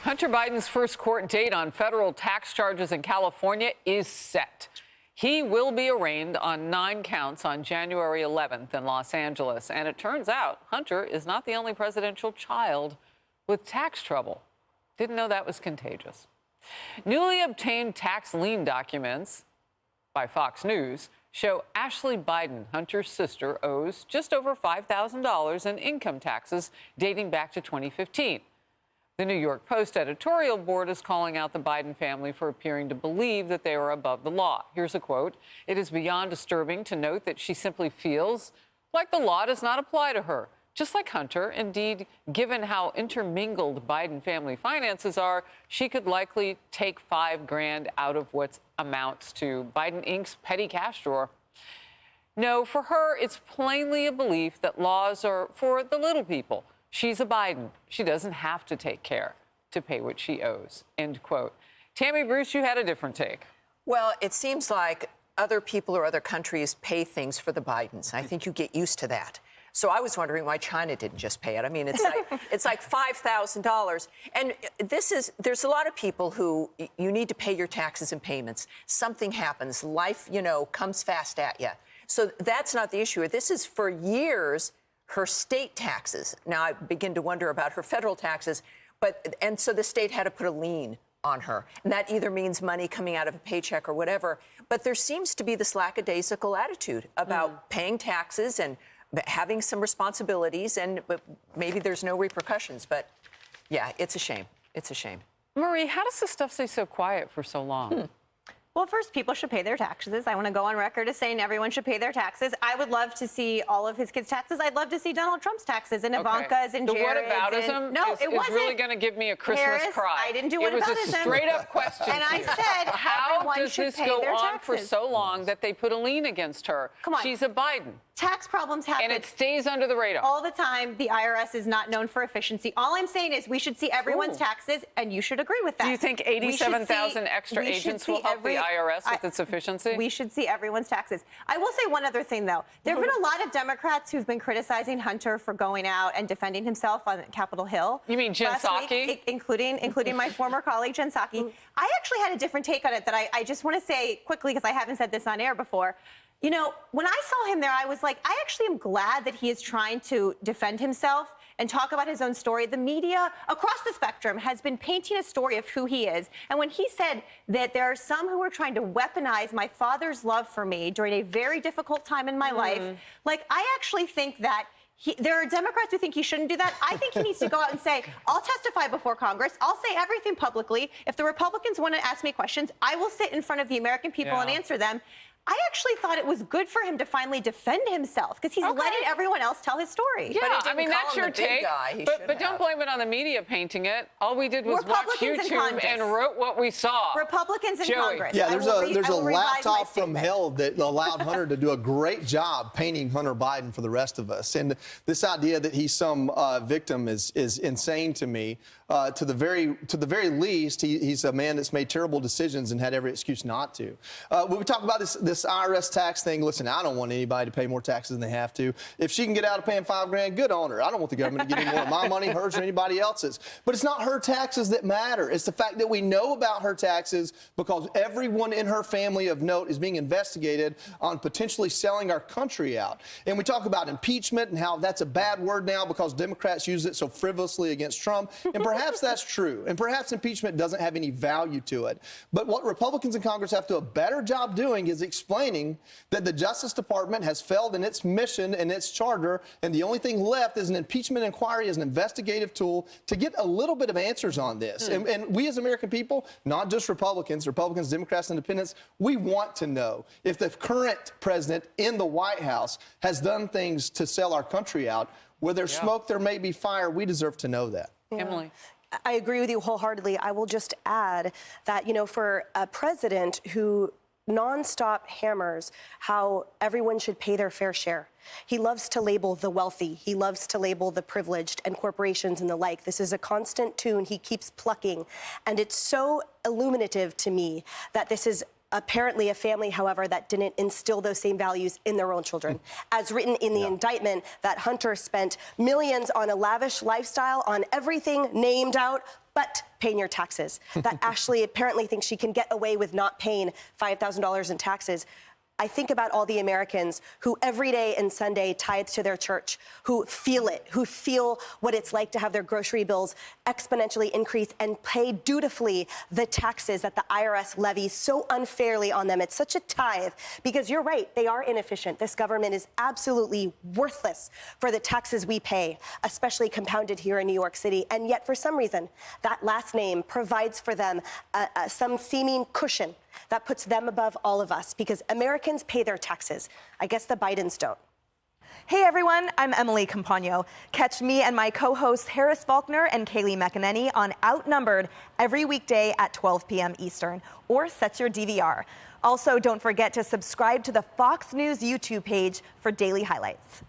Hunter Biden's first court date on federal tax charges in California is set. He will be arraigned on 9 counts on January 11th in Los Angeles. And it turns out Hunter is not the only presidential child with tax trouble. Didn't know that was contagious. Newly obtained tax lien documents by Fox News show Ashley Biden, Hunter's sister, owes just over $5,000 in income taxes dating back to 2015. The New York Post editorial board is calling out the Biden family for appearing to believe that they are above the law. Here's a quote. "It is beyond disturbing to note that she simply feels like the law does not apply to her. Just like Hunter, indeed, given how intermingled Biden family finances are, she could likely take $5,000 out of what amounts to Biden Inc.'s petty cash drawer. No, for her, it's plainly a belief that laws are for the little people. She's a Biden. She doesn't have to take care to pay what she owes." End quote. Tammy Bruce, you had a different take. Well, it seems like other people or other countries pay things for the Bidens. I think you get used to that. So I was wondering why China didn't just pay it. I mean, it's like $5,000. And there's a lot of people who you need to pay your taxes and payments. Something happens. Life, comes fast at you. So that's not the issue. This is for years her state taxes. Now I begin to wonder about her federal taxes, and so the state had to put a lien on her. And that either means money coming out of a paycheck or whatever. But there seems to be this lackadaisical attitude about paying taxes and having some responsibilities, and maybe there's no repercussions. But yeah, it's a shame. It's a shame. Marie, how does this stuff stay so quiet for so long? Well, first, people should pay their taxes. I want to go on record as saying everyone should pay their taxes. I would love to see all of his kids' taxes. I'd love to see Donald Trump's taxes and Ivanka's and Jared's. The whataboutism is really going to give me a Christmas cry. I didn't do whataboutism. It was a straight-up question. And I said how does this go on taxes for so long that they put a lien against her? Come on. She's a Biden. Tax problems happen. And it stays under the radar. All the time. The IRS is not known for efficiency. All I'm saying is we should see everyone's taxes, and you should agree with that. Do you think 87,000 extra agents will help the IRS with its efficiency? We should see everyone's taxes. I will say one other thing, though. There have been a lot of Democrats who've been criticizing Hunter for going out and defending himself on Capitol Hill. You mean Jen Psaki? Including my former colleague, Jen Psaki. I actually had a different take on it that I just want to say quickly, because I haven't said this on air before. When I saw him there, I was like, I actually am glad that he is trying to defend himself and talk about his own story. The media across the spectrum has been painting a story of who he is. And when he said that there are some who are trying to weaponize my father's love for me during a very difficult time in my life, I actually think that there are Democrats who think he shouldn't do that. I think he needs to go out and say, I'll testify before Congress. I'll say everything publicly. If the Republicans want to ask me questions, I will sit in front of the American people and answer them. I actually thought it was good for him to finally defend himself, because he's letting everyone else tell his story. Yeah, I mean, that's your take. But don't blame it on the media painting it. All we did was watch YouTube and wrote what we saw. Republicans in Congress. Yeah, there's a laptop from hell that allowed Hunter to do a great job painting Hunter Biden for the rest of us. And this idea that he's some victim is insane to me. To the very least, he's a man that's made terrible decisions and had every excuse not to. When we talk about this IRS tax thing, listen, I don't want anybody to pay more taxes than they have to. If she can get out of paying $5,000, good on her. I don't want the government to get any more of my money, hers or anybody else's. But it's not her taxes that matter. It's the fact that we know about her taxes because everyone in her family of note is being investigated on potentially selling our country out. And we talk about impeachment and how that's a bad word now because Democrats use it so frivolously against Trump. And perhaps that's true. And perhaps impeachment doesn't have any value to it. But what Republicans in Congress have to do a better job doing is explaining that the Justice Department has failed in its mission and its charter, and the only thing left is an impeachment inquiry as an investigative tool to get a little bit of answers on this. And we as American people, not just Republicans, Democrats, Independents, we want to know if the current president in the White House has done things to sell our country out. Where there's smoke, there may be fire. We deserve to know that. Emily. I agree with you wholeheartedly. I will just add that, for a president who nonstop hammers how everyone should pay their fair share. He loves to label the wealthy. He loves to label the privileged and corporations and the like. This is a constant tune he keeps plucking. And it's so illuminative to me that this is apparently a family, however, that didn't instill those same values in their own children. As written in the indictment, that Hunter spent millions on a lavish lifestyle, on everything named out but paying your taxes. That Ashley apparently thinks she can get away with not paying $5,000 in taxes. I think about all the Americans who every day and Sunday tithe to their church, who feel it, who feel what it's like to have their grocery bills exponentially increase and pay dutifully the taxes that the IRS levies so unfairly on them. It's such a tithe because you're right, they are inefficient. This government is absolutely worthless for the taxes we pay, especially compounded here in New York City. And yet, for some reason, that last name provides for them some seeming cushion that puts them above all of us because Americans pay their taxes. I guess the Bidens don't. Hey everyone, I'm Emily Campagno. Catch me and my co-hosts Harris Faulkner and Kaylee McEnany on Outnumbered every weekday at 12 p.m. Eastern, or set your DVR. Also, don't forget to subscribe to the Fox News YouTube page for daily highlights.